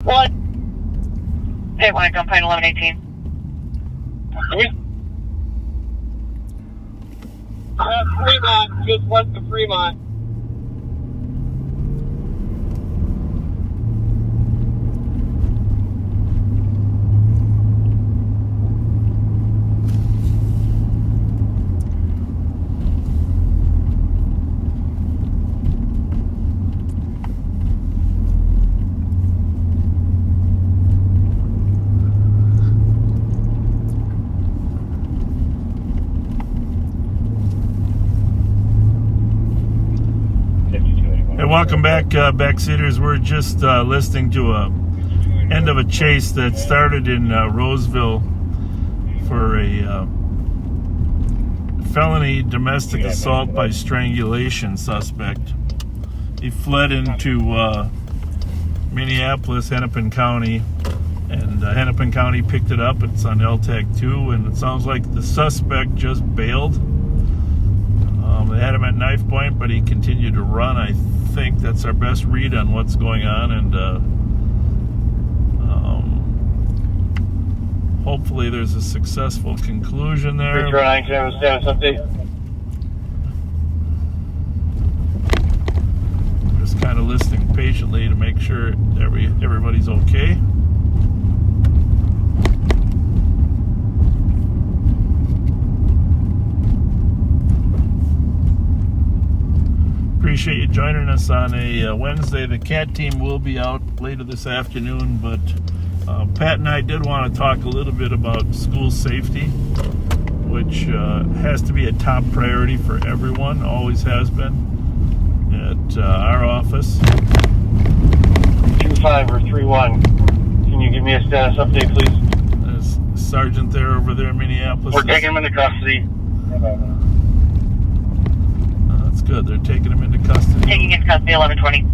1. Pit 1, Gunpoint 1118. Fremont, just west of Fremont. Welcome back, backseaters. We're just listening to a end of a chase that started in Roseville for a felony domestic assault by strangulation suspect. He fled into Minneapolis, Hennepin County, and Hennepin County picked it up. It's on LTAC 2, and it sounds like the suspect just bailed. They had him at knife point, but he continued to run. I think that's our best read on what's going on, and hopefully there's a successful conclusion there. Just kind of listening patiently to make sure everybody's okay. Appreciate you joining us on a Wednesday. The CAT team will be out later this afternoon, but Pat and I did want to talk a little bit about school safety, which has to be a top priority for everyone, always has been at our office. 25 or 31. Can you give me a status update, please? There's a sergeant there over there in Minneapolis. We're taking him into custody. That's good. They're taking him into custody. Taking into custody 1120.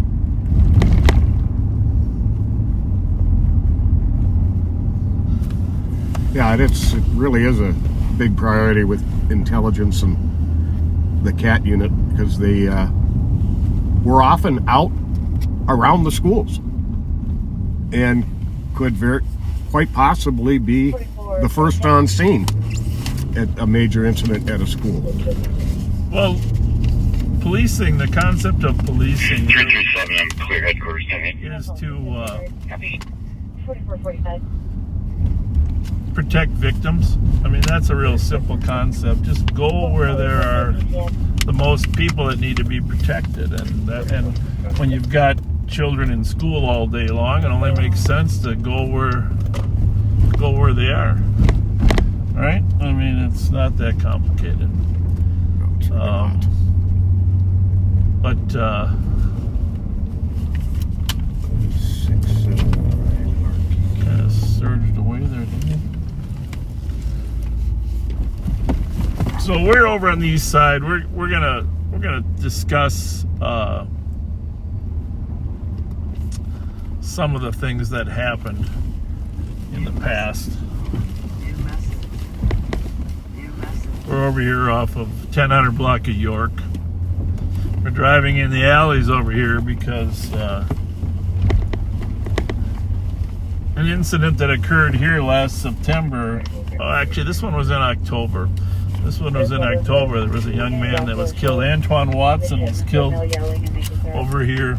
Yeah, it really is a big priority with intelligence and the CAT unit, because they were often out around the schools and could quite possibly be the first on scene at a major incident at a school. Well, policing, the concept of policing 337, I'm clear headquarters tonight. is to 4445. protect victims. I mean, that's a real simple concept. Just go where there are the most people that need to be protected, and when you've got children in school all day long, it only makes sense to go where they are. Right? I mean, it's not that complicated. But kind of surged away there, didn't it? So we're over on the east side. We're gonna discuss some of the things that happened in the past. We're over here off of 1000 block of York. We're driving in the alleys over here because an incident that occurred here last September. Oh, actually, this one was in October. There was a young man that was killed. Antoine Watson was killed over here.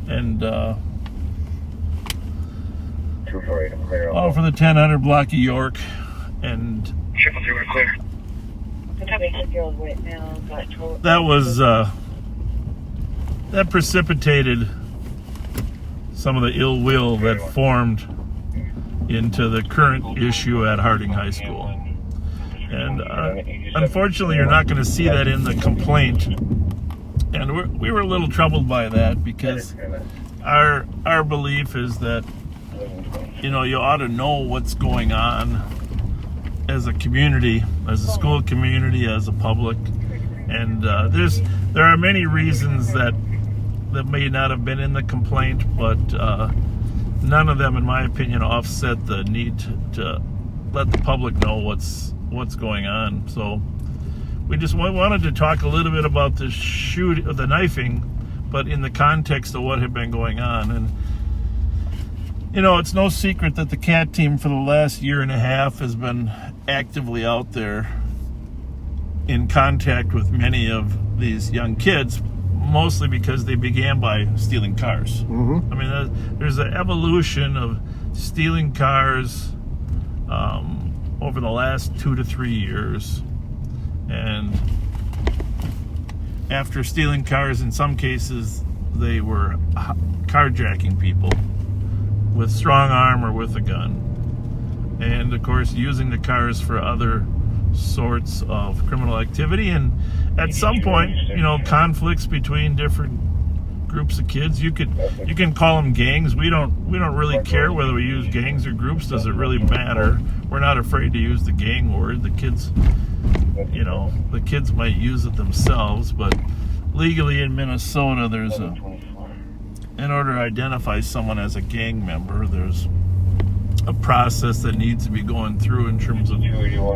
And for the 1000 block of York. And that was that precipitated some of the ill will that formed into the current issue at Harding High School. And unfortunately, you're not going to see that in the complaint. And we were a little troubled by that, because our belief is that, you know, you ought to know what's going on as a community, as a school community, as a public. And there are many reasons that may not have been in the complaint, but none of them, in my opinion, offset the need to let the public know what's going on. So we just wanted to talk a little bit about the knifing, but in the context of what had been going on. And You know, it's no secret that the CAT team for the last year and a half has been actively out there in contact with many of these young kids, mostly because they began by stealing cars. Mm-hmm. I mean, there's an evolution of stealing cars over the last 2 to 3 years. And after stealing cars, in some cases, they were carjacking people with strong arm or with a gun. And of course, using the cars for other sorts of criminal activity. And at some point, you know, conflicts between different groups of kids. You can call them gangs. We don't really care whether we use gangs or groups. Does it really matter? We're not afraid to use the gang word. The kids, you know, the kids might use it themselves, but legally in Minnesota, in order to identify someone as a gang member, there's a process that needs to be going through in terms of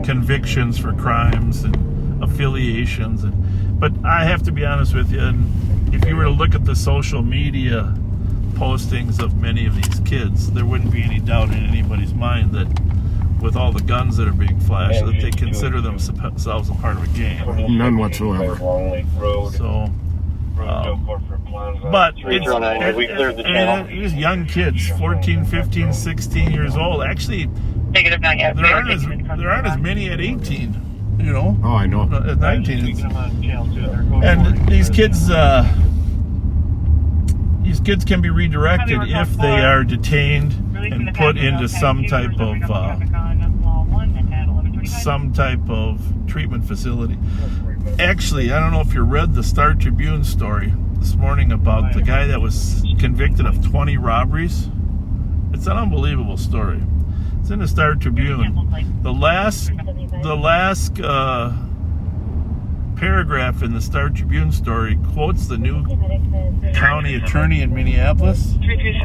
convictions for crimes and affiliations. But I have to be honest with you, and if you were to look at the social media postings of many of these kids, there wouldn't be any doubt in anybody's mind that with all the guns that are being flashed, that they consider themselves a part of a gang. None whatsoever. So, but these young kids, 14, 15, 16 years old, actually, Negative, not yet. there aren't as many at 18, you know. Oh, I know. At 19. And these kids can be redirected if they are detained and put into some type of treatment facility. Actually, I don't know if you read the Star Tribune story this morning about the guy that was convicted of 20 robberies. It's an unbelievable story. It's in the Star Tribune. The last paragraph in the Star Tribune story quotes the new county attorney in Minneapolis.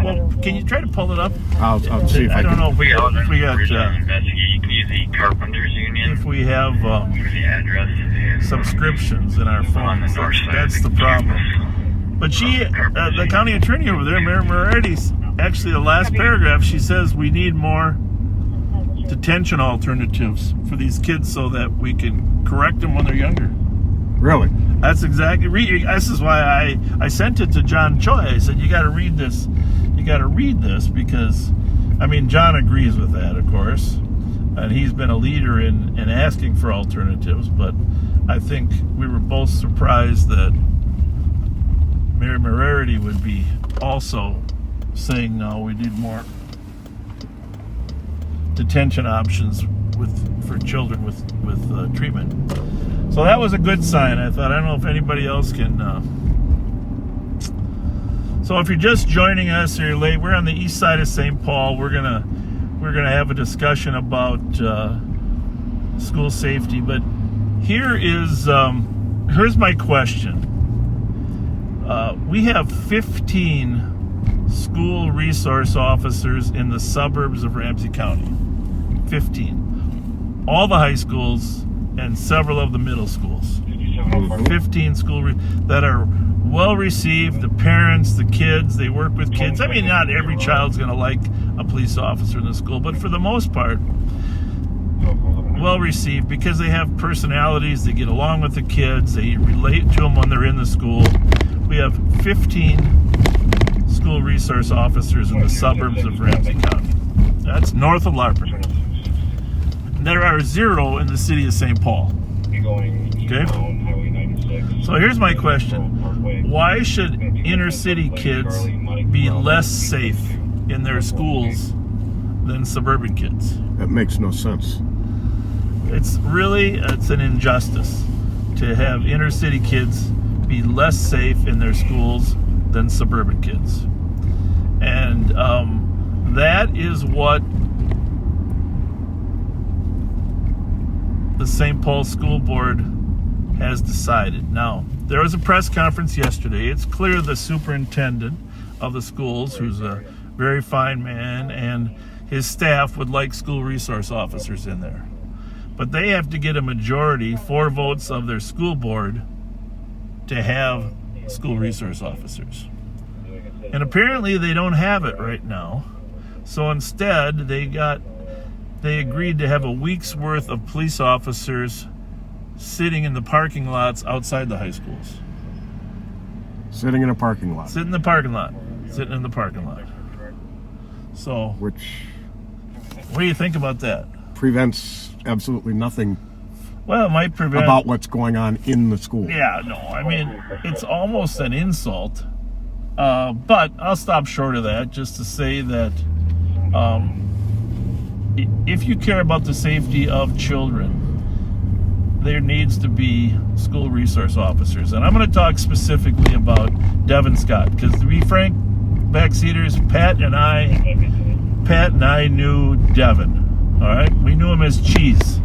Well, can you try to pull it up? I'll see if I don't can. know if we got the Carpenters Union. if we have The address. subscriptions in our phones. That's the problem. But the county attorney over there, Mary Moretti's, actually the last paragraph, she says we need more detention alternatives for these kids so that we can correct them when they're younger. Really? That's exactly. This is why I sent it to John Choi. I said, you got to read this. You got to read this because, I mean, John agrees with that, of course, and he's been a leader in asking for alternatives. But I think we were both surprised that Mary Moretti would be also saying, no, we need more detention options for children with treatment. So that was a good sign. I thought, I don't know if anybody else can. So if you're just joining us or you're late, we're on the east side of St. Paul. We're gonna have a discussion about school safety. But here's my question. We have 15 school resource officers in the suburbs of Ramsey County. 15. All the high schools and several of the middle schools. 15 that are well received. The parents, the kids, they work with kids. I mean, not every child's going to like a police officer in the school, but for the most part, well received because they have personalities. They get along with the kids. They relate to them when they're in the school. We have 15 school resource officers in the suburbs of Ramsey County. That's north of Larpen. There are 0 in the city of St. Paul. Okay? So here's my question. Why should inner city kids be less safe in their schools than suburban kids? That makes no sense. It's an injustice to have inner city kids be less safe in their schools than suburban kids. And that is what the St. Paul School Board has decided. Now, there was a press conference yesterday. It's clear the superintendent of the schools, who's a very fine man, and his staff would like school resource officers in there. But they have to get a majority, 4 votes of their school board, to have school resource officers. And apparently they don't have it right now. So instead, they agreed to have a week's worth of police officers sitting in the parking lots outside the high schools. Sitting in a parking lot. Sitting in the parking lot. So, Which what do you think about that? prevents absolutely nothing Well, it might prevent... about what's going on in the school. Yeah, no, I mean, it's almost an insult. But I'll stop short of that just to say that if you care about the safety of children, there needs to be school resource officers. And I'm going to talk specifically about Devin Scott, because to be frank, backseaters, Pat and I knew Devin. All right, we knew him as Cheese.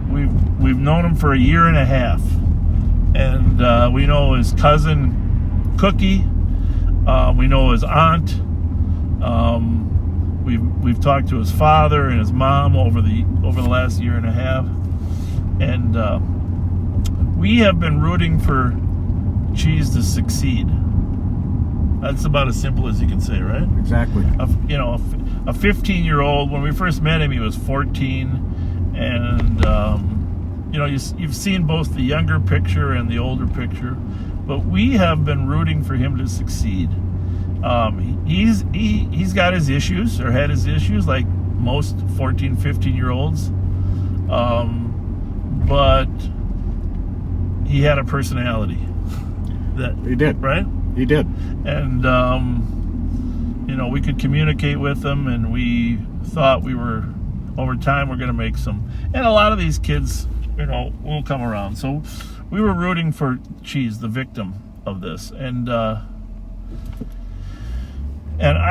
We've known him for a year and a half, and we know his cousin Cookie. We know his aunt. We've talked to his father and his mom over the last year and a half, and we have been rooting for Cheese to succeed. That's about as simple as you can say, right? Exactly. A 15-year-old. When we first met him, he was 14, and you've seen both the younger picture and the older picture, but we have been rooting for him to succeed. He's got his issues, or had his issues, like most 14, 15-year-olds, but he had a personality. That He did. Right? He did. And we could communicate with them, and we thought over time we're going to make some, and a lot of these kids will come around. So we were rooting for Cheese, the victim of this, and I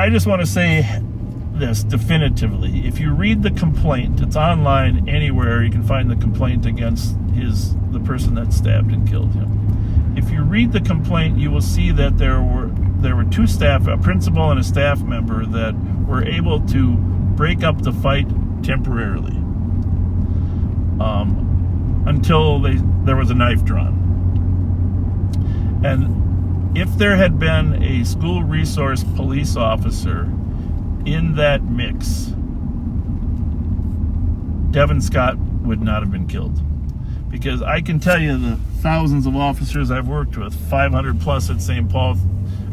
just want to say this definitively. If you read the complaint, it's online anywhere. You can find the complaint against the person that stabbed and killed him. If you read the complaint, you will see that there were two staff, a principal and a staff member, that were able to break up the fight temporarily until there was a knife drawn. And if there had been a school resource police officer in that mix, Devin Scott would not have been killed. Because I can tell you, the thousands of officers I've worked with, 500 plus at St. Paul,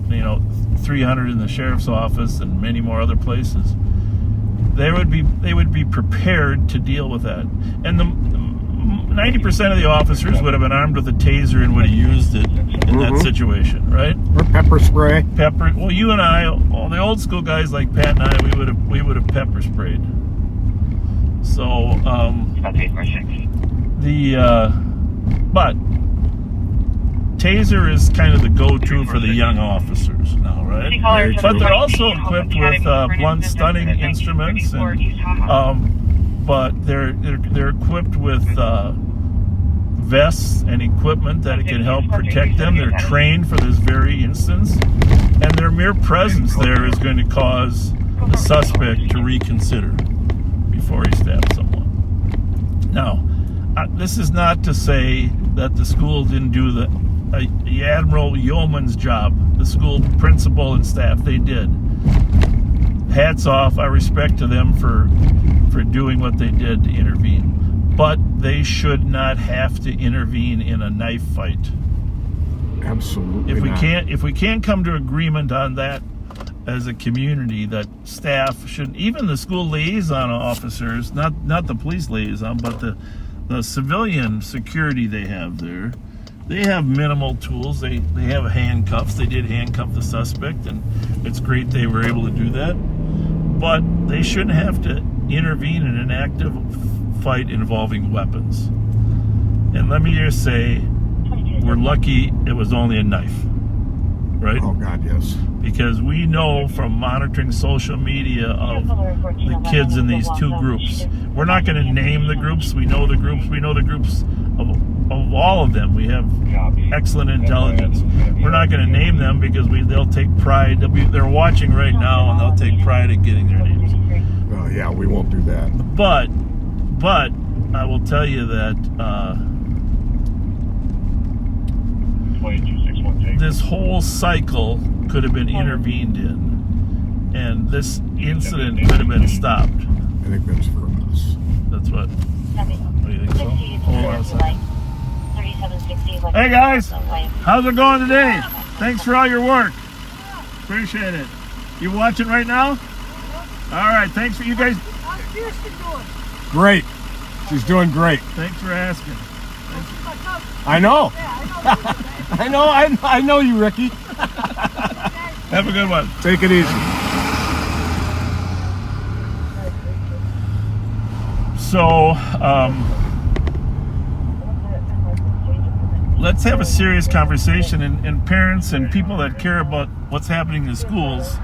300 in the sheriff's office, and many more other places, they would be prepared to deal with that. And the 90% of the officers would have been armed with a taser and would have used it in that situation, right? Or pepper spray. Well, you and I, all the old school guys like Pat and I, we would have pepper sprayed. So but taser is kind of the go-to for the young officers now, right? But they're also equipped with blunt stunning instruments, and but they're equipped with vests and equipment that can help protect them. They're trained for this very instance, and their mere presence there is going to cause the suspect to reconsider before he stabs someone. Now, this is not to say that the school didn't do the Admiral Yeoman's job. The school principal and staff, they did. Hats off. I respect to them for doing what they did to intervene. But they should not have to intervene in a knife fight. Absolutely If we can't come to agreement on that as a community, that staff should, even the school liaison officers, not the police liaison, but the civilian security they have there, they have minimal tools. They have handcuffs. They did handcuff the suspect, and it's great they were able to do that. But they shouldn't have to intervene in an active fight involving weapons. And let me just say, we're lucky it was only a knife, right? Oh, God, yes. Because we know from monitoring social media of the kids in these two groups. We're not going to name the groups. We know the groups. We know the groups of all of them. We have excellent intelligence. We're not going to name them because they'll take pride. They're watching right now, and they'll take pride in getting their names. Yeah, we won't do that. But I will tell you that this whole cycle could have been intervened in and this incident could have been stopped. I think that's for us. That's what. What do you think so? Hold on a second. 3760. Hey guys, how's it going today? Thanks for all your work. Appreciate it. You watching right now? All right, thanks for you guys. How's Kirsten doing? Great. She's doing great. Thanks for asking. I know. I know you, Ricky. Have a good one. Take it easy. So, let's have a serious conversation, and parents and people that care about what's happening in schools,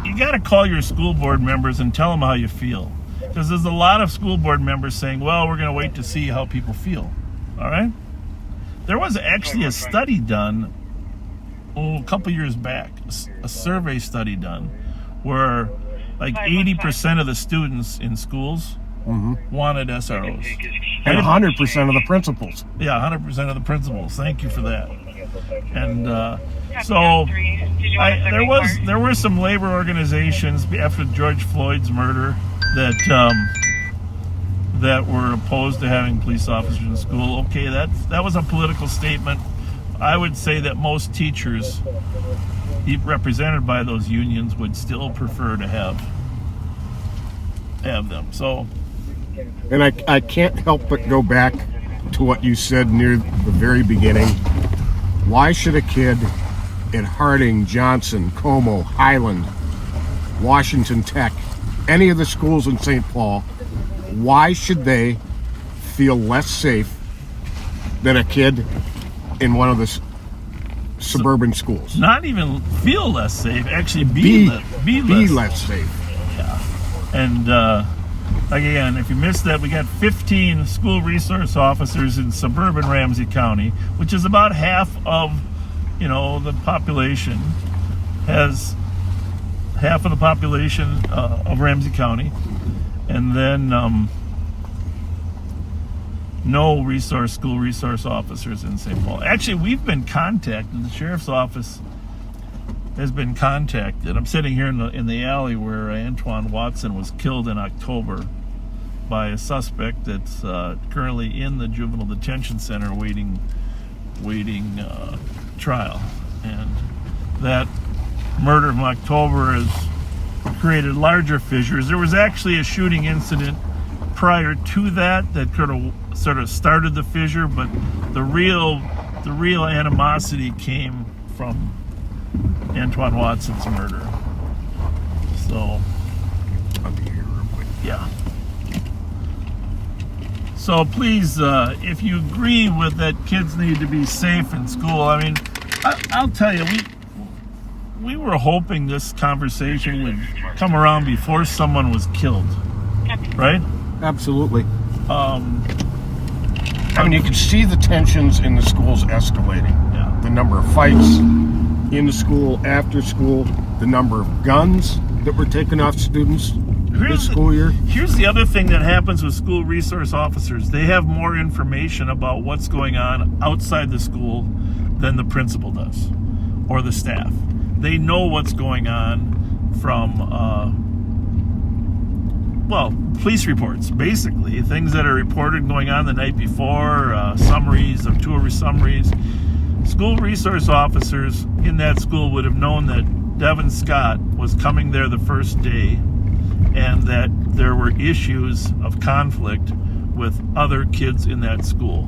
you got to call your school board members and tell them how you feel. Because there's a lot of school board members saying, well, we're going to wait to see how people feel. All right? There was actually a study done a couple years back, a survey study done, where like 80% of the students in schools wanted SROs. And 100% of the principals. Yeah, 100% of the principals. Thank you for that. And so there were some labor organizations after George Floyd's murder that were opposed to having police officers in school. Okay, that was a political statement. I would say that most teachers represented by those unions would still prefer to have them. So, and I can't help but go back to what you said near the very beginning. Why should a kid at Harding, Johnson, Como, Highland, Washington Tech, any of the schools in St. Paul, why should they feel less safe than a kid in one of the suburban schools? Not even feel less safe, actually be less safe. Yeah. And again, if you missed that, we got 15 school resource officers in suburban Ramsey County, which is about half of, the population. Has half of the population of Ramsey County, and then no school resource officers in St. Paul. Actually, we've been contacted. The sheriff's office has been contacted. I'm sitting here in the alley where Antoine Watson was killed in October by a suspect that's currently in the juvenile detention center waiting trial. And that murder from October has created larger fissures. There was actually a shooting incident prior to that sort of started the fissure, but the real animosity came from Antoine Watson's murder. So, yeah. So please, if you agree with that kids need to be safe in school, I mean, I'll tell you, we were hoping this conversation would come around before someone was killed, right? Absolutely. I mean, you can see the tensions in the schools escalating. Yeah. The number of fights in the school, after school, the number of guns that were taken off students this school year. Here's the other thing that happens with school resource officers. They have more information about what's going on outside the school than the principal does, or the staff. They know what's going on from, police reports, basically. Things that are reported going on the night before, summaries of tour summaries. School resource officers in that school would have known that Devin Scott was coming there the first day and that there were issues of conflict with other kids in that school.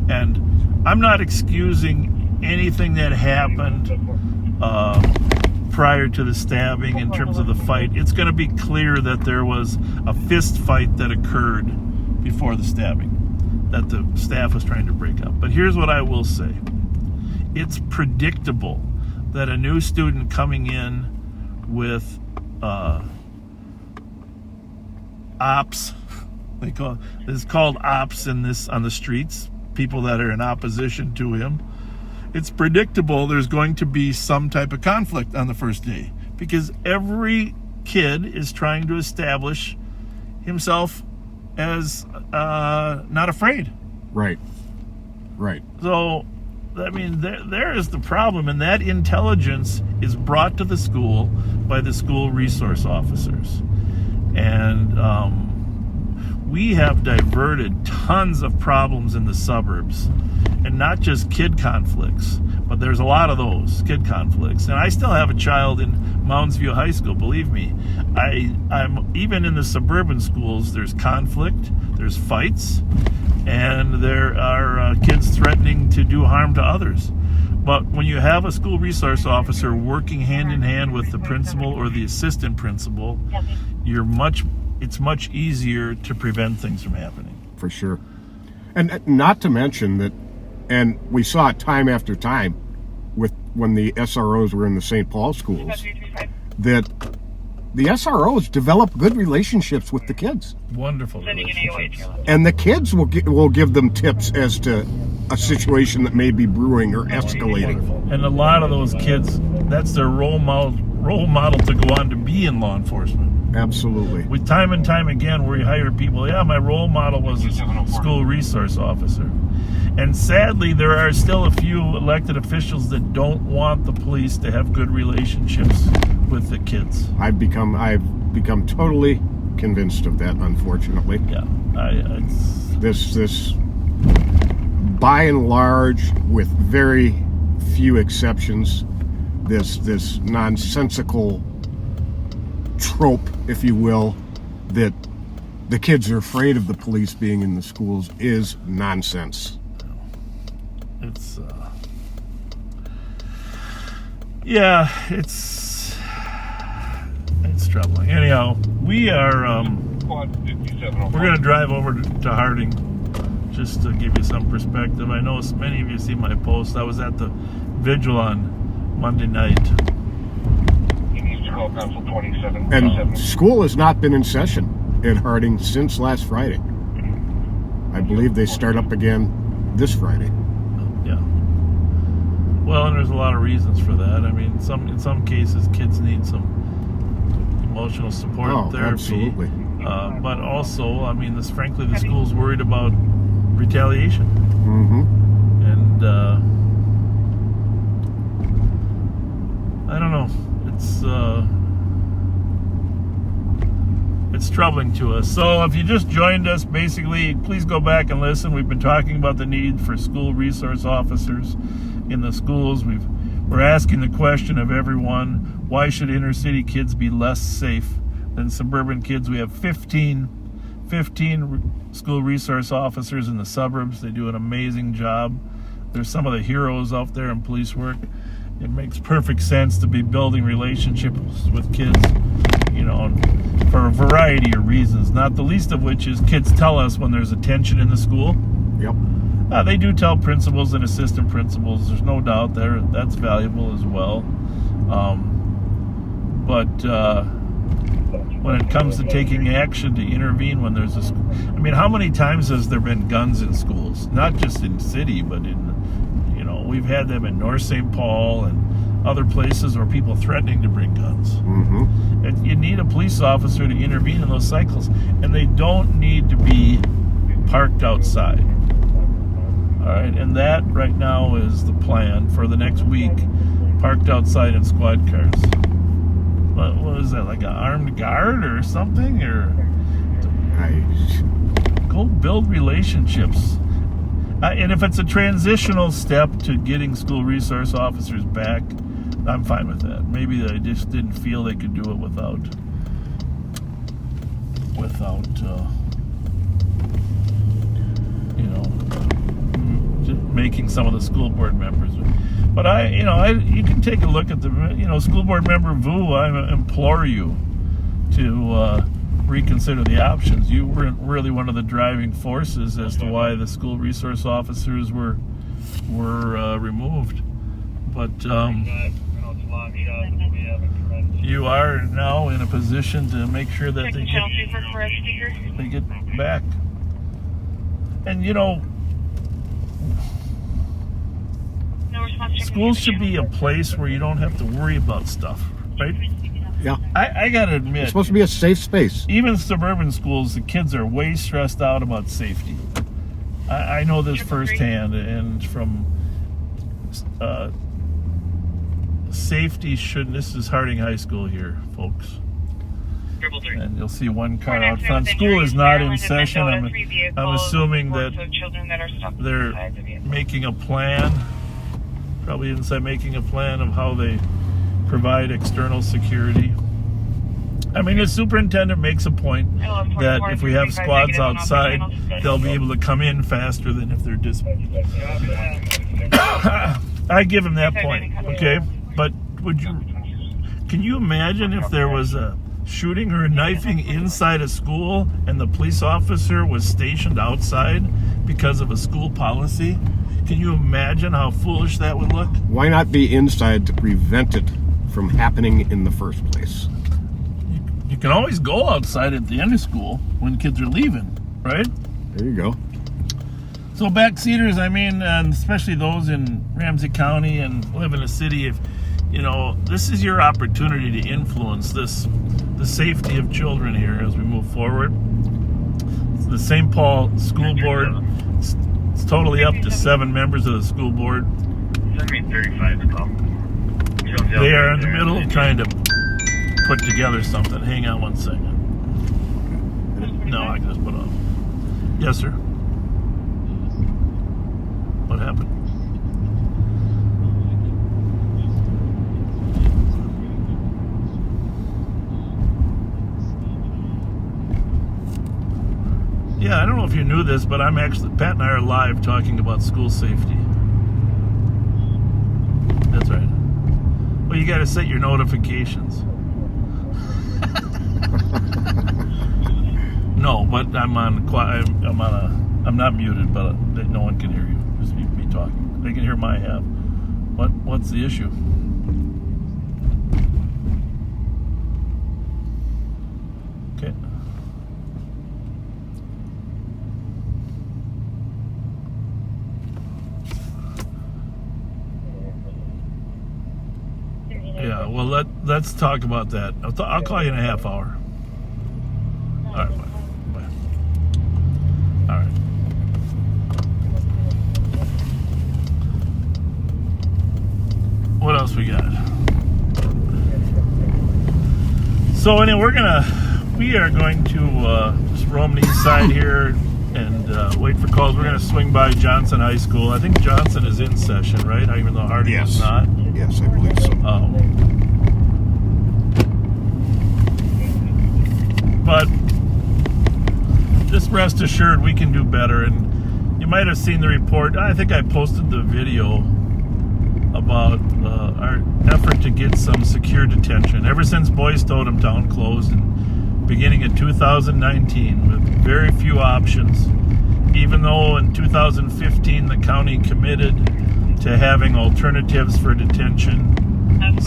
And I'm not excusing anything that happened prior to the stabbing in terms of the fight. It's going to be clear that there was a fist fight that occurred before the stabbing that the staff was trying to break up. But here's what I will say. It's predictable that a new student coming in with ops, it's called ops on the streets, people that are in opposition to him. It's predictable there's going to be some type of conflict on the first day because every kid is trying to establish himself as not afraid. Right. So I mean, there is the problem, and that intelligence is brought to the school by the school resource officers. And we have diverted tons of problems in the suburbs, and not just kid conflicts, but there's a lot of those kid conflicts. And I still have a child in Mounds View High School, believe me. I'm even in the suburban schools, there's conflict, there's fights, and there are kids threatening to do harm to others. But when you have a school resource officer working hand in hand with the principal or the assistant principal, it's much easier to prevent things from happening. For sure. And not to mention that, and we saw it time after time with when the SROs were in the St. Paul schools, that the SROs develop good relationships with the kids. Wonderful relationships. And the kids will give them tips as to a situation that may be brewing or escalating. And a lot of those kids, that's their role model to go on to be in law enforcement. Absolutely. With time and time again, where you hire people, my role model was a school resource officer. And sadly, there are still a few elected officials that don't want the police to have good relationships with the kids. I've become totally convinced of that, unfortunately. Yeah. This by and large, with very few exceptions, this nonsensical trope, if you will, that the kids are afraid of the police being in the schools is nonsense. It's troubling. Anyhow, we're going to drive over to Harding just to give you some perspective. I know many of you see my post. I was at the vigil on Monday night. And school has not been in session at Harding since last Friday. I believe they start up again this Friday. Yeah. Well, and there's a lot of reasons for that. I mean, in some cases, kids need some emotional support therapy. Absolutely. But also, I mean, frankly, the school's worried about retaliation. Mm-hmm. And I don't know. It's troubling to us. So if you just joined us, basically, please go back and listen. We've been talking about the need for school resource officers in the schools. We're asking the question of everyone, why should inner city kids be less safe than suburban kids? We have 15 school resource officers in the suburbs. They do an amazing job. They're some of the heroes out there in police work. It makes perfect sense to be building relationships with kids, for a variety of reasons, not the least of which is kids tell us when there's a tension in the school. Yep. They do tell principals and assistant principals. There's no doubt that's valuable as well. But when it comes to taking action to intervene when there's how many times has there been guns in schools? Not just in city, but we've had them in North St. Paul and other places where people threatening to bring guns. Mm-hmm. And you need a police officer to intervene in those cycles, and they don't need to be parked outside. All right, and that right now is the plan for the next week, parked outside in squad cars. What is that, like an armed guard or something? Or go build relationships. And if it's a transitional step to getting school resource officers back, I'm fine with that. Maybe they just didn't feel they could do it without just making some of the school board members. But you can take a look at the, school board member Vu. I implore you to reconsider the options. You weren't really one of the driving forces as to why the school resource officers were removed. But you are now in a position to make sure that they get back. And schools should be a place where you don't have to worry about stuff, right? Yeah. I gotta admit, it's supposed to be a safe space. Even suburban schools, the kids are way stressed out about safety. I know this firsthand, and from safety shouldn't. This is Harding High School here, folks. 333. And you'll see one car out front. School is not in session. I'm assuming that they're making a plan, probably inside making a plan of how they provide external security. I mean, the superintendent makes a point that if we have squads outside, they'll be able to come in faster than if they're just... I give him that point, okay? But can you imagine if there was a shooting or a knifing inside a school and the police officer was stationed outside because of a school policy? Can you imagine how foolish that would look? Why not be inside to prevent it from happening in the first place? You can always go outside at the end of school when kids are leaving, right? There you go. So backseaters, I mean, and especially those in Ramsey County and live in a city, if this is your opportunity to influence the safety of children here as we move forward. The St. Paul School Board, it's totally up to 7 members of the school board. Send me 35 to call. They are in the middle of trying to put together something. Hang on one second. No, I can just put off. Yes, sir. What happened? Yeah, I don't know if you knew this, but Pat and I are live talking about school safety. That's right. Well, you got to set your notifications. No, but I'm not muted, but no one can hear you. Just me talking. They can hear my half. What's the issue? Okay. Yeah, well, let's talk about that. I'll call you in a half hour. All right, bye. All right. What else we got? So anyway, we are going to just roam the east side here and wait for calls. We're going to swing by Johnson High School. I think Johnson is in session, right? Even though Harding is not. Yes, I believe so. But just rest assured we can do better. And you might have seen the report. I think I posted the video about our effort to get some secure detention. Ever since Boys Totem Town closed in beginning of 2019 with very few options, even though in 2015 the county committed to having alternatives for detention,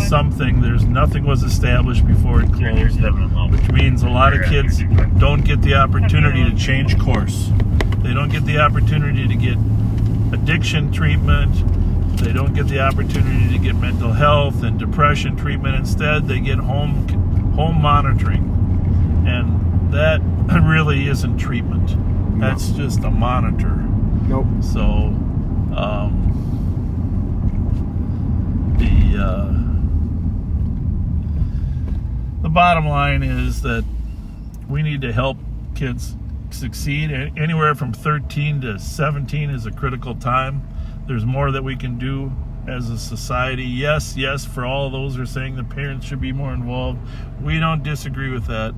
nothing was established before it closed, which means a lot of kids don't get the opportunity to change course. They don't get the opportunity to get addiction treatment. They don't get the opportunity to get mental health and depression treatment. Instead, they get home monitoring. And that really isn't treatment. That's just a monitor. Nope. So, the bottom line is that we need to help kids succeed. Anywhere from 13 to 17 is a critical time. There's more that we can do as a society. Yes, for all those who are saying the parents should be more involved. We don't disagree with that.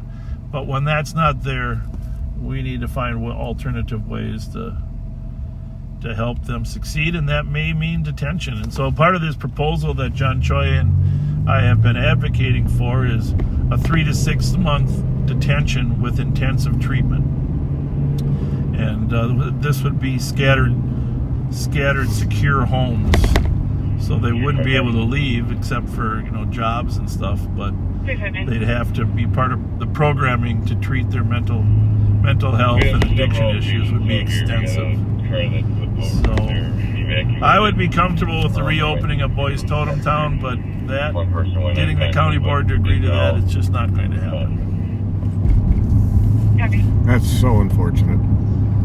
But when that's not there, we need to find alternative ways to help them succeed, and that may mean detention. And so part of this proposal that John Choi and I have been advocating for is a 3 to 6 month detention with intensive treatment. And this would be scattered secure homes, so they wouldn't be able to leave except for jobs and stuff, but they'd have to be part of the programming to treat their mental health and addiction issues would be extensive. So I would be comfortable with the reopening of Boys Totem Town, but getting the county board to agree to that, it's just not going to happen. That's so unfortunate.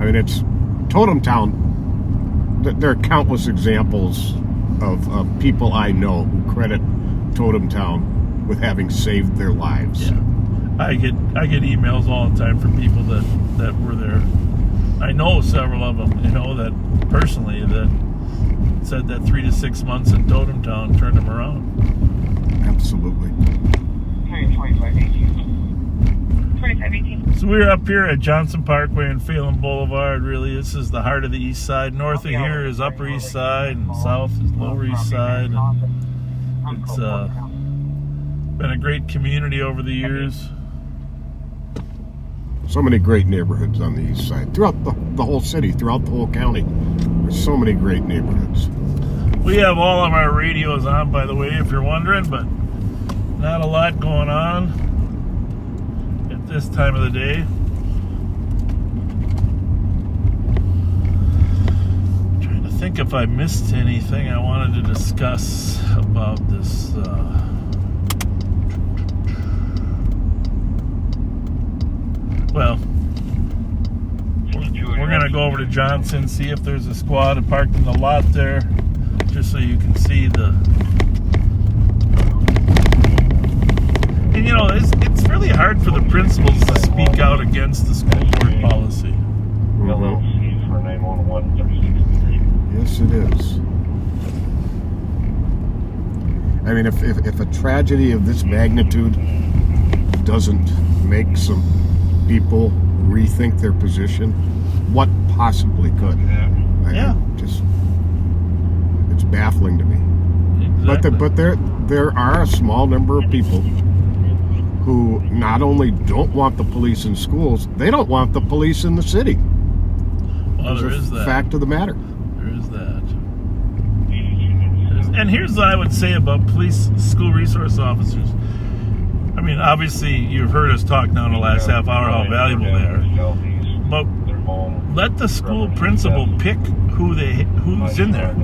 I mean, it's Totem Town. There are countless examples of people I know who credit Totem Town with having saved their lives. Yeah. I get emails all the time from people that were there. I know several of them, that personally that said that 3 to 6 months in Totem Town turned them around. Absolutely. 2518. So we're up here at Johnson Parkway and Phelan Boulevard. Really, this is the heart of the East Side. North of here is Upper East Side, and south is Lower East Side. And it's been a great community over the years. So many great neighborhoods on the east side, throughout the whole city, throughout the whole county. There's so many great neighborhoods. We have all of our radios on, by the way, if you're wondering, but not a lot going on at this time of the day. Trying to think if I missed anything I wanted to discuss about this. Well, we're going to go over to Johnson, see if there's a squad parked in the lot there, just so you can see the... And it's really hard for the principals to speak out against the school board policy. LLC for 911 36. Yes, it is. I mean, if a tragedy of this magnitude doesn't make some people rethink their position, what possibly could? It's baffling to me. Exactly. But there are a small number of people who not only don't want the police in schools, they don't want the police in the city. Well, there is that. Fact of the matter. There is that. And here's what I would say about police school resource officers. I mean, obviously, you've heard us talk now in the last half hour how valuable they are. But let the school principal pick who's in there.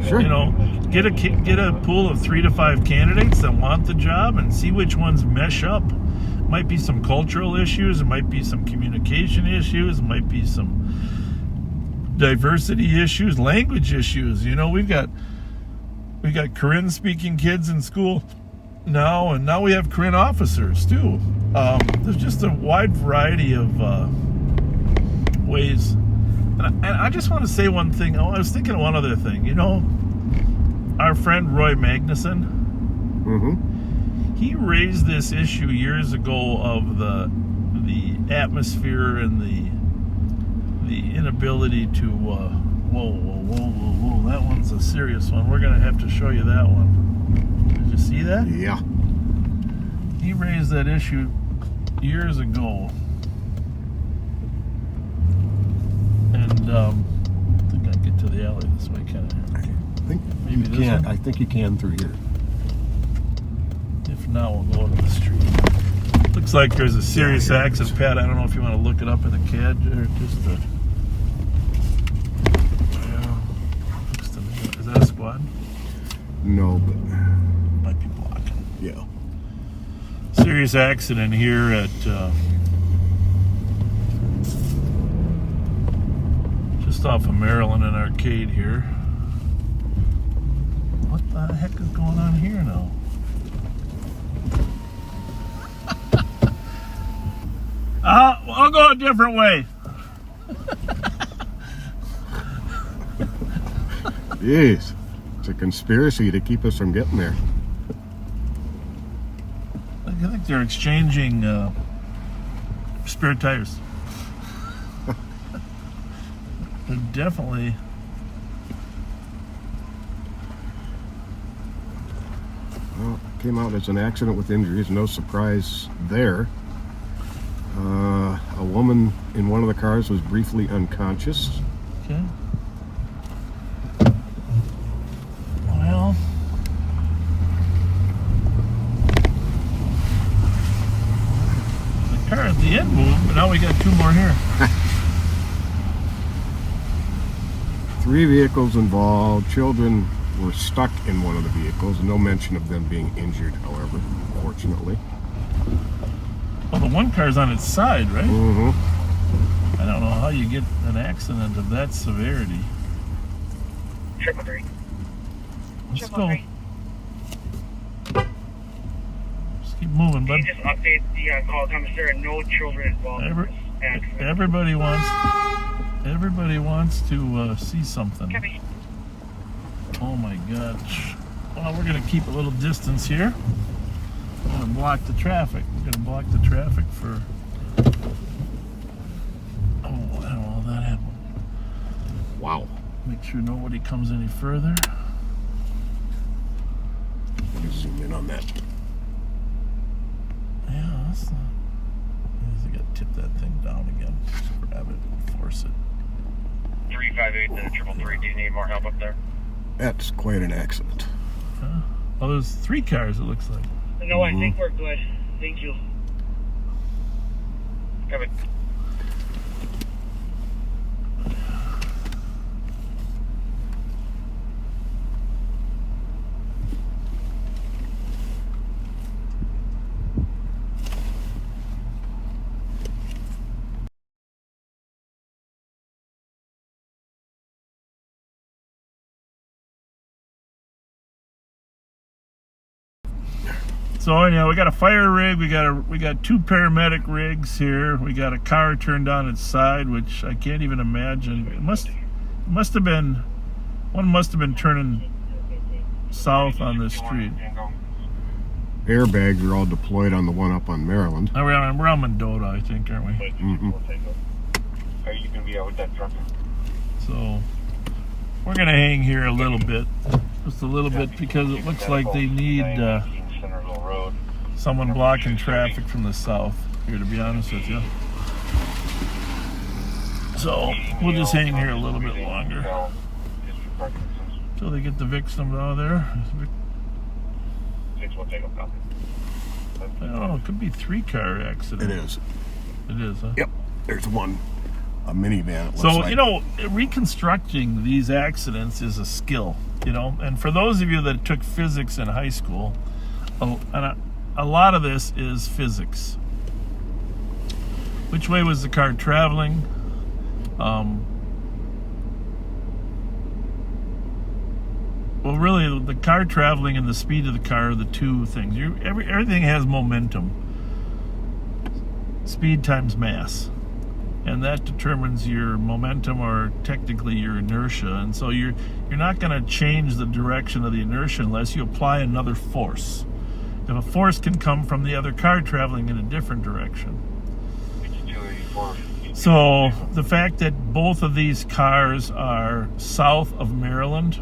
Sure. Get a pool of 3 to 5 candidates that want the job and see which ones mesh up. Might be some cultural issues. It might be some communication issues. It might be some diversity issues, language issues. We've got Korean speaking kids in school now, and now we have Korean officers too. There's just a wide variety of ways. And I just want to say one thing. I was thinking of one other thing. Our friend Roy Magnuson, he raised this issue years ago of the atmosphere and the inability to whoa, that one's a serious one. We're gonna have to show you that one. Did you see that? Yeah. He raised that issue years ago. And I think I can get to the alley this way, can I? I think you can through here. If not, we'll go to the street. Looks like there's a serious accident, Pat. I don't know if you want to look it up in the CAD or just the... Is that a squad? No, but Might be blocking. yeah. Serious accident here at just off of Maryland and Arcade here. What the heck is going on here now? I'll go a different way. Jeez. It's a conspiracy to keep us from getting there. I think they're exchanging spare tires. They're definitely... Well, it came out as an accident with injuries. No surprise there. A woman in one of the cars was briefly unconscious. Okay. Well... the car at the end moved, but now we got 2 more here. 3 vehicles involved. Children were stuck in one of the vehicles. No mention of them being injured, however, fortunately. Well, the one car's on its side, right? Mm-hmm. I don't know how you get an accident of that severity. 333. Let's go. Just keep moving, bud. Can you just update the call comments? There are no children involved in this accident. Everybody wants to see something. Copy. Oh my gosh. Well, we're going to keep a little distance here. We're going to block the traffic. We're going to block the traffic for... Oh, how that happened. Wow. Make sure nobody comes any further. Let me zoom in on that. Yeah, that's not... I got to tip that thing down again. Just grab it and force it. 358 to 333. Do you need more help up there? That's quite an accident. Huh? Oh, there's 3 cars, it looks like. No, I think we're good. Thank you. Copy. So anyhow, we got a fire rig. We got 2 paramedic rigs here. We got a car turned on its side, which I can't even imagine. It must have been one must have been turning south on this street. Airbags are all deployed on the one up on Maryland. We're on Mendota, I think, aren't we? Mm-hmm. Are you going to be out with that truck? So we're gonna hang here a little bit, just a little bit, because it looks like they need Centerville Road. someone blocking traffic from the south here, to be honest with you. So we'll just hang here a little bit longer until they get the victims out of there. I don't know, it could be 3-car accident. It is. It is, huh? Yep. There's one, a minivan. It looks So, like. you know, reconstructing these accidents is a skill, you know. And for those of you that took physics in high school, a lot of this is physics. Which way was the car traveling? Well, really, the car traveling and the speed of the car are the 2 things. Everything has momentum. Speed times mass. And that determines your momentum, or technically your inertia. And so you're not going to change the direction of the inertia unless you apply another force. If a force can come from the other car traveling in a different direction. So the fact that both of these cars are south of Maryland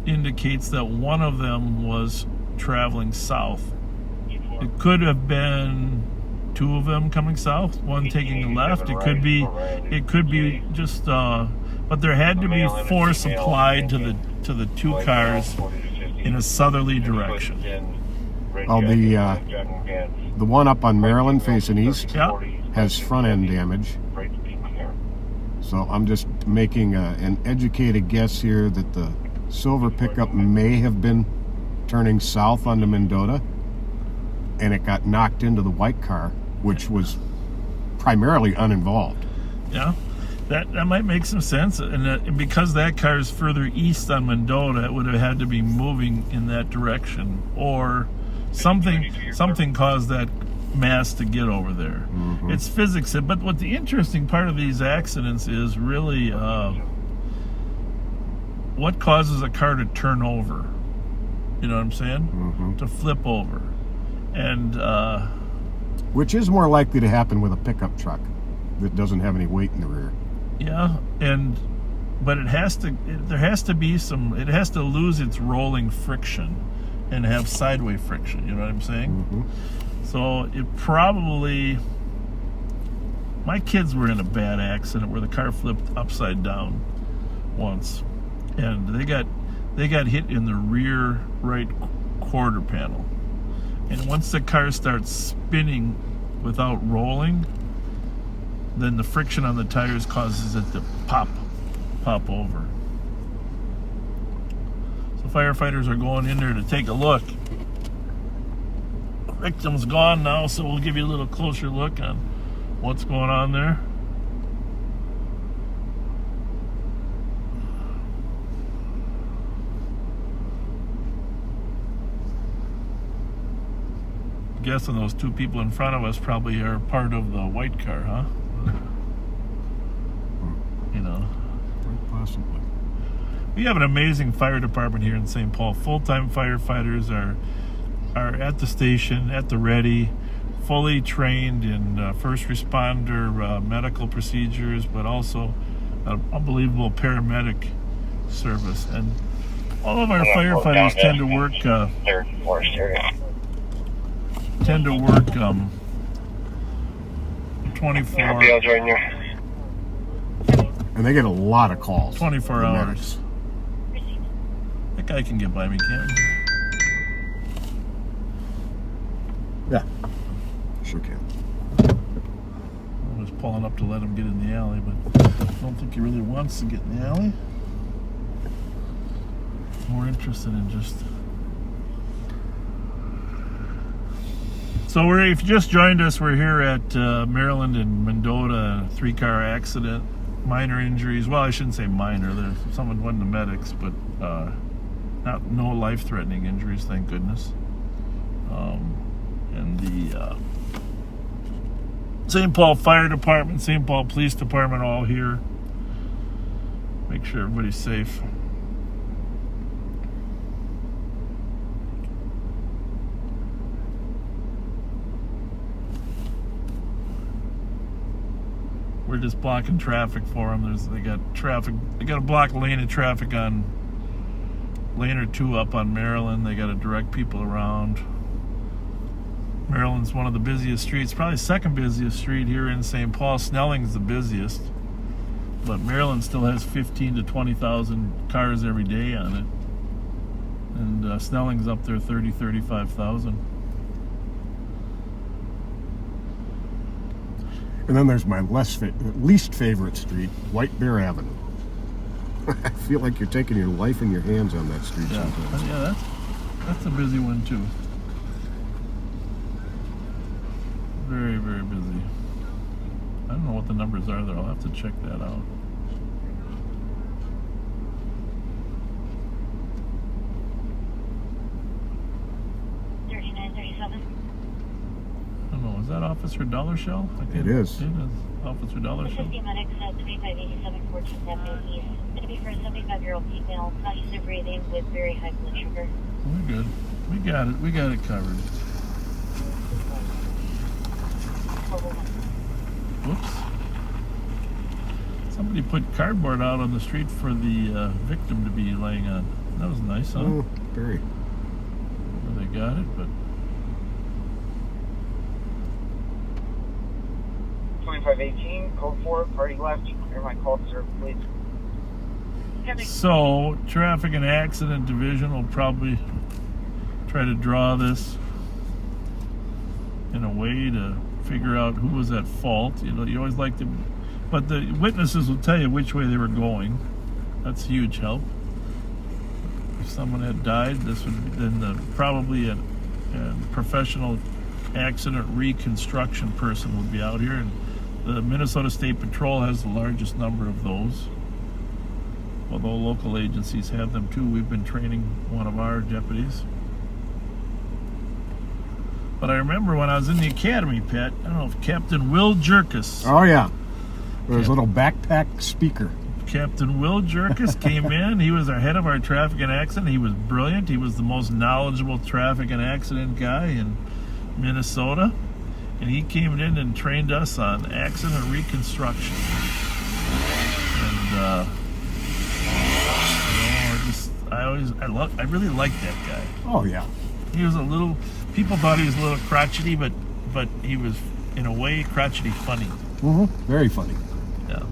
indicates that one of them was traveling south. It could have been 2 of them coming south, one taking a left. It could be just but there had to be force applied to the 2 cars in a southerly direction. Oh, the one up on Maryland facing east has front end damage. So I'm just making an educated guess here that the silver pickup may have been turning south onto Mendota, and it got knocked into the white car, which was primarily uninvolved. Yeah, that might make some sense. And because that car is further east on Mendota, it would have had to be moving in that direction, or something caused that mass to get over there. Mm-hmm. It's physics. But what the interesting part of these accidents is really what causes a car to turn over. You know what I'm saying? Mm-hmm. To flip over. And which is more likely to happen with a pickup truck that doesn't have any weight in the rear. Yeah, but it has to lose its rolling friction and have sideway friction, you know what I'm saying? Mm-hmm. So it probably, my kids were in a bad accident where the car flipped upside down once, and they got hit in the rear right quarter panel. And once the car starts spinning without rolling, then the friction on the tires causes it to pop over. So firefighters are going in there to take a look. The victim's gone now, so we'll give you a little closer look on what's going on there. guessing those two people in front of us probably are part of the white car, huh? You know. Quite possibly. We have an amazing fire department here in St. Paul. Full-time firefighters are at the station, at the ready, fully trained in first responder medical procedures, but also an unbelievable paramedic service. And all of our firefighters tend to work 3rd forest area. 24 RPL's right in there. And they get a lot of calls. 24 the hours. medics. That guy can get by me, can't he? Yeah, sure can. I was pulling up to let him get in the alley, but I don't think he really wants to get in the alley. More interested in just... So if you just joined us, we're here at Maryland and Mendota, 3-car accident, minor injuries. Well, I shouldn't say minor. Someone wasn't the medics, but no life-threatening injuries, thank goodness. And the St. Paul Fire Department, St. Paul Police Department, all here. Make sure everybody's safe. We're just blocking traffic for them. They got a block lane of traffic on lane or two up on Maryland. They got to direct people around. Maryland's one of the busiest streets, probably second busiest street here in St. Paul. Snelling's the busiest, but Maryland still has 15 to 20,000 cars every day on it, and Snelling's up there 30, 35,000. And then there's my least favorite street, White Bear Avenue. I feel like you're taking your life in your hands on that street sometimes. Yeah, that's a busy one too. Very, very busy. I don't know what the numbers are there. I'll have to check that out. I don't know. Is that Officer Dollarshell? It is. It is. Officer Dollarshell. Assisting medics at 2587 14th Avenue East. Going to be for a 75-year-old female, conscious of breathing with very high blood sugar. We're good. We got it. We got it covered. Whoops. Somebody put cardboard out on the street for the victim to be laying on. That was nice, huh? Oh, very. Where they got it, but 2518, code 4, party left. Clear my call, sir, please. so Traffic and Accident Division will probably try to draw this in a way to figure out who was at fault. You know, you always like to, but the witnesses will tell you which way they were going. That's a huge help. If someone had died, this would be then probably a professional accident reconstruction person would be out here, and the Minnesota State Patrol has the largest number of those. Although local agencies have them too. We've been training one of our deputies. But I remember when I was in the academy, Pat, I don't know if Captain Will Jerkis. Oh, yeah. With his little backpack speaker. Captain Will Jerkis came in. He was our head of our traffic and accident. He was brilliant. He was the most knowledgeable traffic and accident guy in Minnesota. And he came in and trained us on accident reconstruction. And, I really liked that guy. Oh, yeah. He was a little, people thought he was a little crotchety, but he was, in a way, crotchety funny. Mm-hmm. Very funny. Yeah.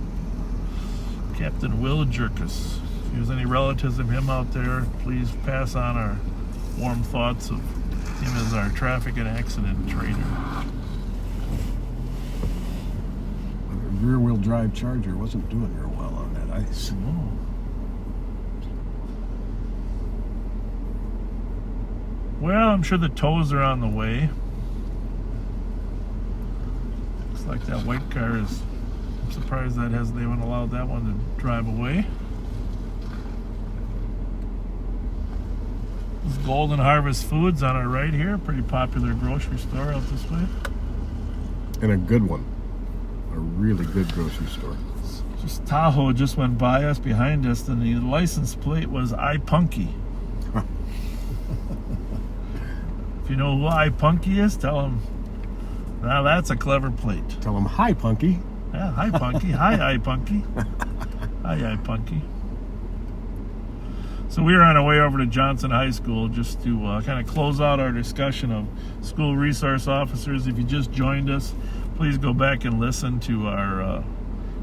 Captain Will Jerkis. If there's any relatives of him out there, please pass on our warm thoughts of him as our traffic and accident trainer. The rear-wheel drive Charger wasn't doing real well on that ice. Oh. Well, I'm sure the tows are on the way. Looks like that white car is, I'm surprised that they haven't allowed that one to drive away. This is Golden Harvest Foods on our right here. Pretty popular grocery store out this way. And a good one. A really good grocery store. Just Tahoe just went by us, behind us, and the license plate was iPunky. If you know who iPunky is, tell him. Now that's a clever plate. Tell them, hi, Punky. Yeah, hi, Punky. Hi, iPunky. Hi, iPunky. So we were on our way over to Johnson High School just to kind of close out our discussion of school resource officers. If you just joined us, please go back and listen to our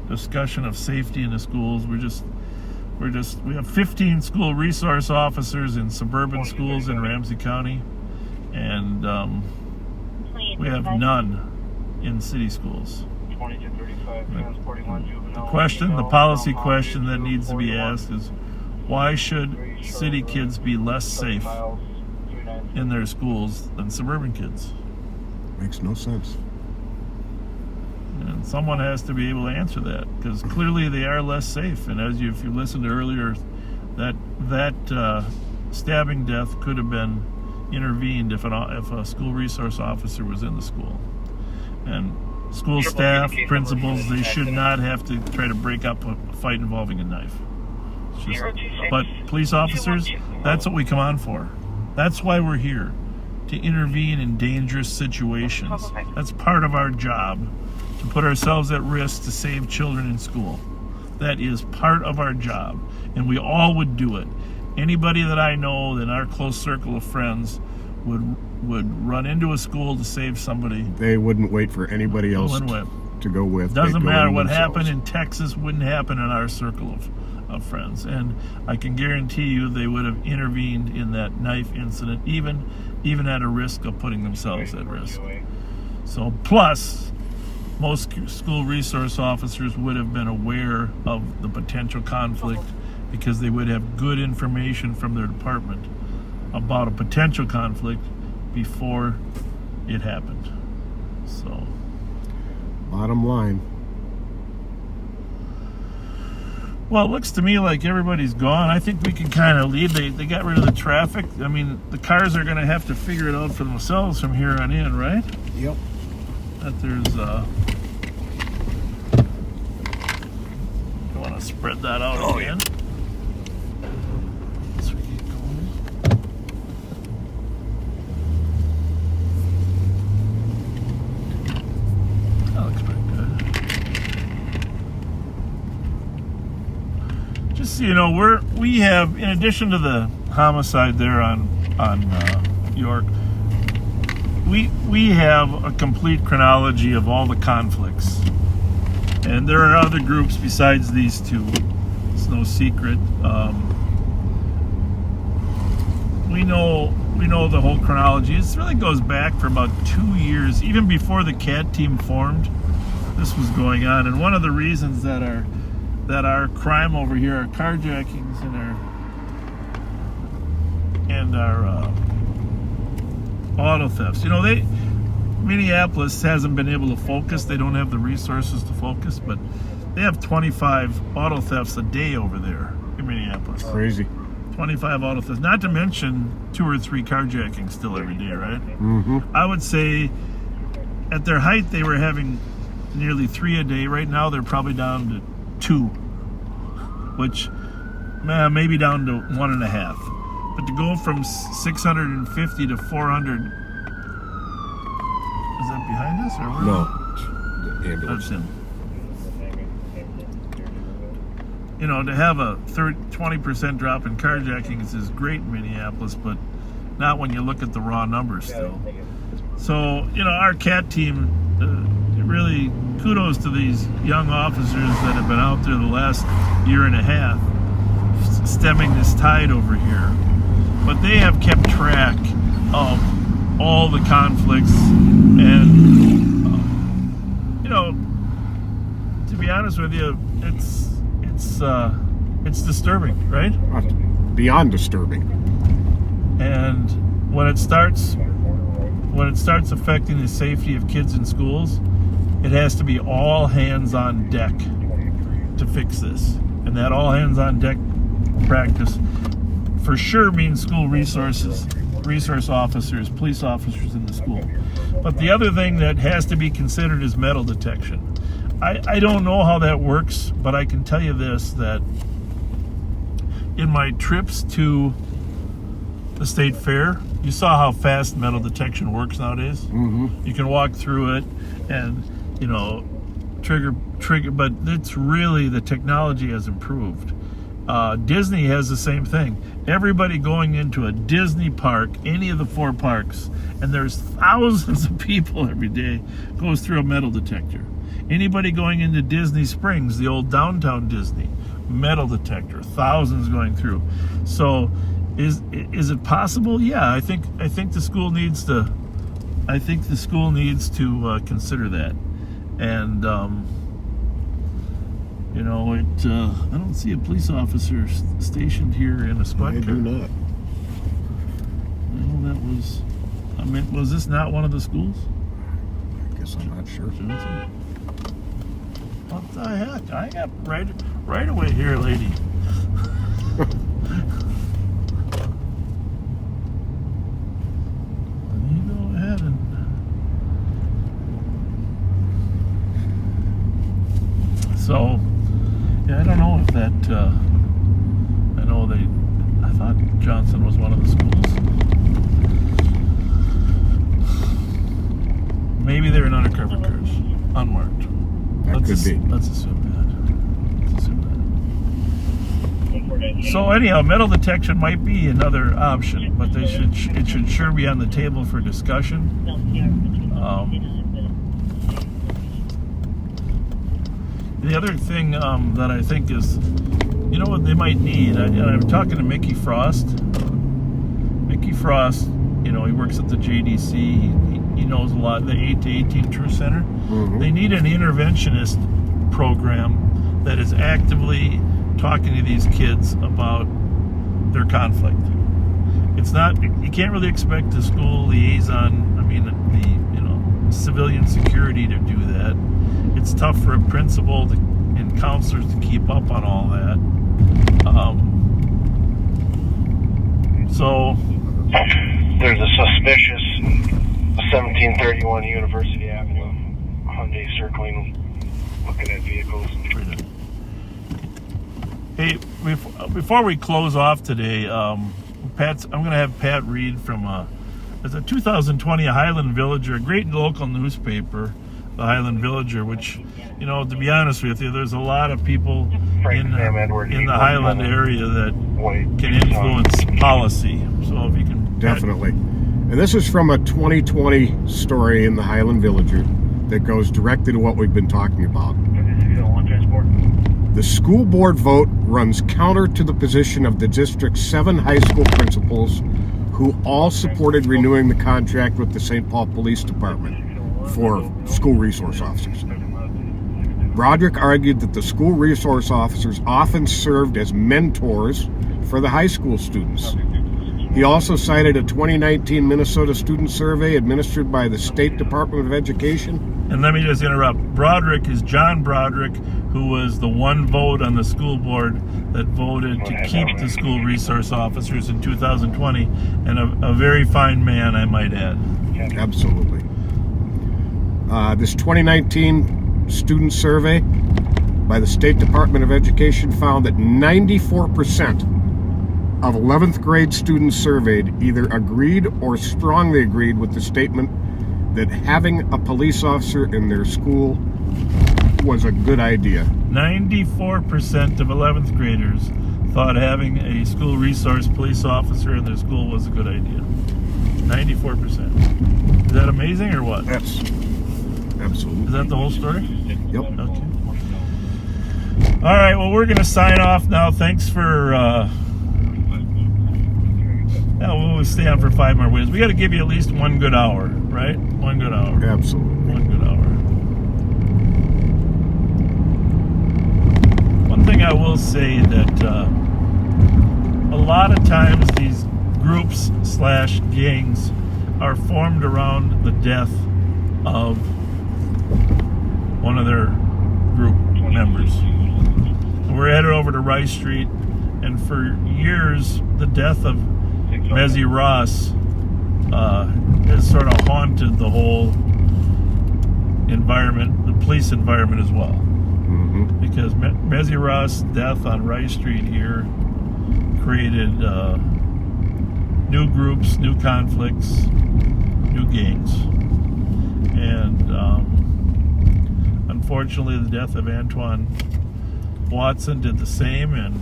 discussion of safety in the schools. We have 15 school resource officers in suburban schools in Ramsey County, and we have none in city schools. 20 to 35, transporting juvenile. The policy question that needs to be asked is, why should city kids be less safe in their schools than suburban kids? Makes no sense. And someone has to be able to answer that, because clearly they are less safe. And if you listened to earlier, that stabbing death could have been intervened if a school resource officer was in the school. And school staff, principals, they should not have to try to break up a fight involving a knife. But police officers, that's what we come on for. That's why we're here, to intervene in dangerous situations. That's part of our job, to put ourselves at risk to save children in school. That is part of our job, and we all would do it. Anybody that I know in our close circle of friends would run into a school to save somebody. They wouldn't wait for anybody else to go with. Doesn't matter what happened in Texas, wouldn't happen in our circle of friends. And I can guarantee you they would have intervened in that knife incident, even at a risk of putting themselves at risk. So plus, most school resource officers would have been aware of the potential conflict, because they would have good information from their department about a potential conflict before it happened. So, bottom line. Well, it looks to me like everybody's gone. I think we can kind of leave. They got rid of the traffic. I mean, the cars are going to have to figure it out for themselves from here on in, right? Yep. That there's you want to spread that out again. Yeah. So we keep going. That looks pretty good. Just so you know, we have, in addition to the homicide there on York, we have a complete chronology of all the conflicts, and there are other groups besides these two. It's no secret. We know the whole chronology. It really goes back for about 2 years, even before the CAT team formed. This was going on, and one of the reasons that our crime over here, our carjackings and our auto thefts. You know, Minneapolis hasn't been able to focus. They don't have the resources to focus, but they have 25 auto thefts a day over there in Minneapolis. Crazy. 25 auto thefts. Not to mention 2 or 3 carjackings still every day, right? Mm-hmm. I would say at their height they were having nearly 3 a day. Right now they're probably down to 2, which maybe down to 1.5. But to go from 650 to 400, is that behind us or where? No, the ambulance. That's him. You know, to have a 20% drop in carjackings is great in Minneapolis, but not when you look at the raw numbers still. So, you know, our CAT team, really kudos to these young officers that have been out there the last year and a half, stemming this tide over here. But they have kept track of all the conflicts, and you know, to be honest with you, it's disturbing, right? Beyond disturbing. And when it starts affecting the safety of kids in schools, it has to be all hands on deck to fix this. And that all hands on deck practice for sure means school resource officers, police officers in the school. But the other thing that has to be considered is metal detection. I don't know how that works, but I can tell you this, that in my trips to the state fair, you saw how fast metal detection works nowadays. Mm-hmm. You can walk through it and, you know, trigger, but it's really, the technology has improved. Disney has the same thing. Everybody going into a Disney park, any of the 4 parks, and there's thousands of people every day, goes through a metal detector. Anybody going into Disney Springs, the old downtown Disney, metal detector, thousands going through. So is it possible? Yeah, I think the school needs to consider that. And you know, I don't see a police officer stationed here in a squad car. I do not. No, was this not one of the schools? I guess I'm not sure. Johnson? What the heck? I got right away here, lady. You go ahead and. So, yeah, I don't know if that. I thought Johnson was one of the schools. Maybe they're in undercover cars, unmarked. That could be. Let's assume that. So anyhow, metal detection might be another option, but it should sure be on the table for discussion. The other thing that I think is, you know what they might need, I'm talking to Mickey Frost. Mickey Frost, you know, he works at the JDC. He knows a lot, the 8 to 18 Truth Center. Mm-hmm. They need an interventionist program that is actively talking to these kids about their conflict. It's not, you can't really expect the school liaison, civilian security to do that. It's tough for a principal and counselors to keep up on all that. So there's a suspicious 1731 University Avenue Hyundai circling, looking at vehicles. Hey, before we close off today, I'm going to have Pat read from it's a 2020 Highland Villager, a great local newspaper, the Highland Villager, which, you know, to be honest with you, there's a lot of people in the Highland area that can influence policy. So if you can... Definitely. And this is from a 2020 story in the Highland Villager that goes directly to what we've been talking about. The school board vote runs counter to the position of the district's 7 high school principals who all supported renewing the contract with the St. Paul Police Department for school resource officers. Broderick argued that the school resource officers often served as mentors for the high school students. He also cited a 2019 Minnesota student survey administered by the State Department of Education. And let me just interrupt. Broderick is John Broderick, who was the one vote on the school board that voted to keep the school resource officers in 2020, and a very fine man, I might add. Absolutely. This 2019 student survey by the State Department of Education found that 94% of 11th grade students surveyed either agreed or strongly agreed with the statement that having a police officer in their school was a good idea. 94% of 11th graders thought having a school resource police officer in their school was a good idea. 94%. Is that amazing or what? Yes. Absolutely. Is that the whole story? Yep. Okay. All right, well, we're going to sign off now. Thanks for... we'll stay on for 5 more minutes. We got to give you at least 1 good hour, right? 1 good hour. Absolutely. 1 good hour. One thing I will say that a lot of times these groups / gangs are formed around the death of one of their group members. We're headed over to Rice Street. And for years, the death of Ramsey Ross has sort of haunted the whole environment, the police environment as well. Because Ramsey Ross' death on Rice Street here created new groups, new conflicts, new gangs. And unfortunately, the death of Antoine Watson did the same. And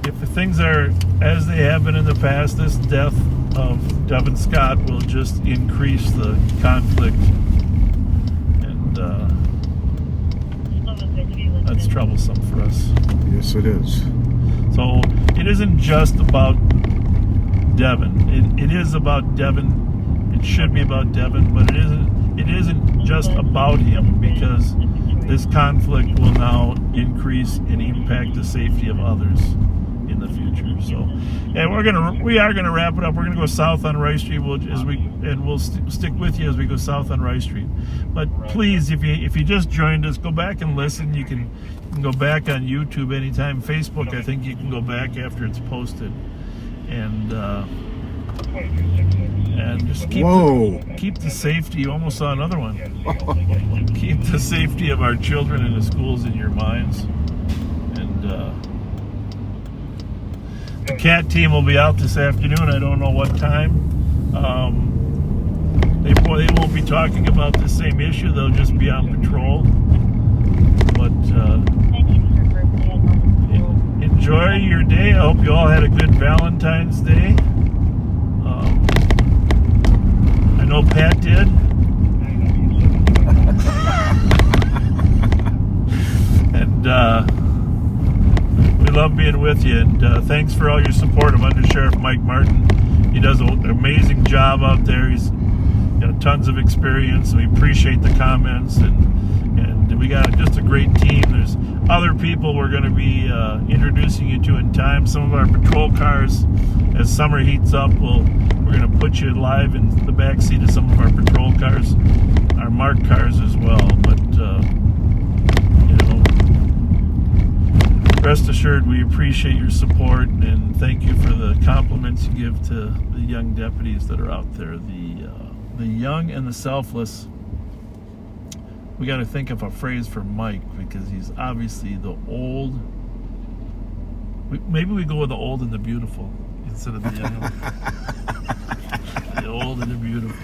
if the things are as they have been in the past, this death of Devin Scott will just increase the conflict. And that's troublesome for us. Yes, it is. So it isn't just about Devin. It is about Devin. It should be about Devin, but it isn't just about him, because this conflict will now increase and impact the safety of others in the future. So, and we are gonna wrap it up. We're gonna go south on Rice Street. We'll stick with you as we go south on Rice Street. But please, if you just joined us, go back and listen. You can go back on YouTube anytime. Facebook, I think you can go back after it's posted, and just keep the safety. You almost saw another one. Keep the safety of our children in the schools in your minds. And the CAT team will be out this afternoon. I don't know what time. They won't be talking about the same issue. They'll just be on patrol. But enjoy your day. I hope you all had a good Valentine's Day. I know Pat did. And we love being with you. And thanks for all your support of Under Sheriff Mike Martin. He does an amazing job out there. He's got tons of experience, and we appreciate the comments. And we got just a great team. There's other people we're going to be introducing you to in time. Some of our patrol cars, as summer heats up, we're going to put you live in the back seat of some of our patrol cars, our marked cars as well. But rest assured, we appreciate your support, and thank you for the compliments you give to the young deputies that are out there, the young and the selfless. We got to think of a phrase for Mike, because he's obviously the old. Maybe we go with the old and the beautiful instead of the young. The old and the beautiful.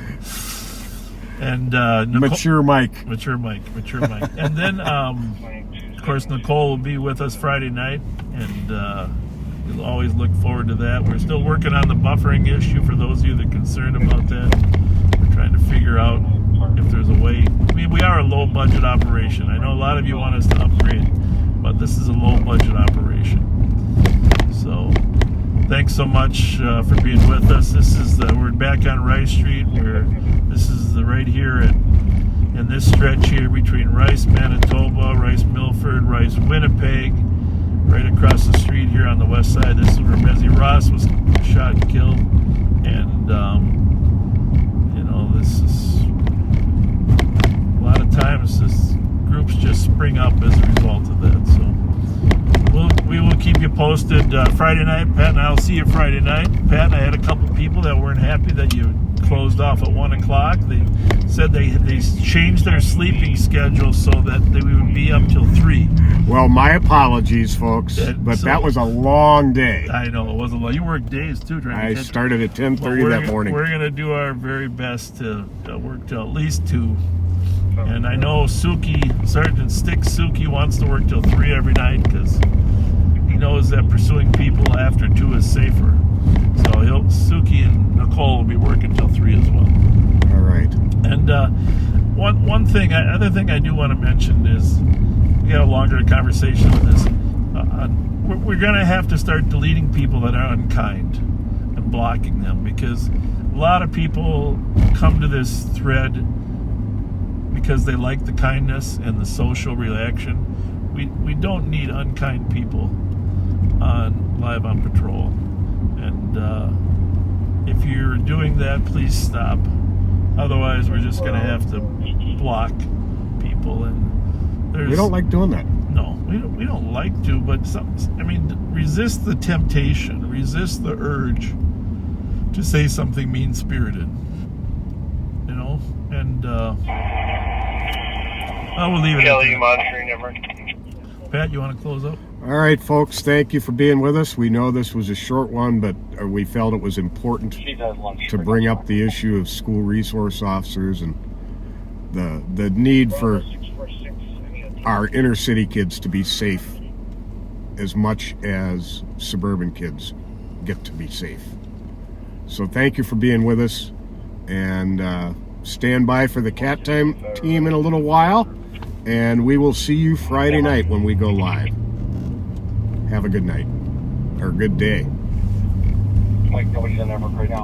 And Mature Mike. And then, of course, Nicole will be with us Friday night, and we'll always look forward to that. We're still working on the buffering issue for those of you that are concerned about that. We're trying to figure out if there's a way. I mean, we are a low-budget operation. I know a lot of you want us to upgrade, but this is a low-budget operation. So, thanks so much for being with us. We're back on Rice Street. This is right here in this stretch here between Rice, Manitoba, Rice, Milford, Rice, Winnipeg, right across the street here on the west side. This is where Ramsey Ross was shot and killed, and this is a lot of times this groups just spring up as a result of that. So we will keep you posted. Friday night, Pat and I will see you Friday night. Pat, I had a couple people that weren't happy that you closed off at 1 o'clock. They said they changed their sleeping schedule so that we would be up till 3. Well, my apologies, folks, but that was a long day. I know, it was a long. You worked days too. I started at 10:30 that morning. We're going to do our very best to work till at least 2. And I know Sergeant Stick Suki wants to work till 3 every night, because he knows that pursuing people after 2 is safer. So Suki and Nicole will be working till 3 as well. All right. And other thing I do want to mention is, we had a longer conversation with this. We're going to have to start deleting people that are unkind and blocking them, because a lot of people come to this thread because they like the kindness and the social reaction. We don't need unkind people live on patrol. And if you're doing that, please stop. Otherwise, we're just going to have to block people. And we don't like doing that. No, we don't like to, but resist the temptation, resist the urge to say something mean-spirited, you know, and I will leave it at Kelly, that. monitoring number. Pat, you want to close up? All right, folks, thank you for being with us. We know this was a short one, but we felt it was important She does lunch. to bring up the issue of school resource officers and the need for our inner city kids to be safe as much as suburban kids get to be safe. So thank you for being with us, and stand by for the Cat Time team in a little while, and we will see you Friday night when we go live. Have a good night, or good day. Like nobody's in there right now.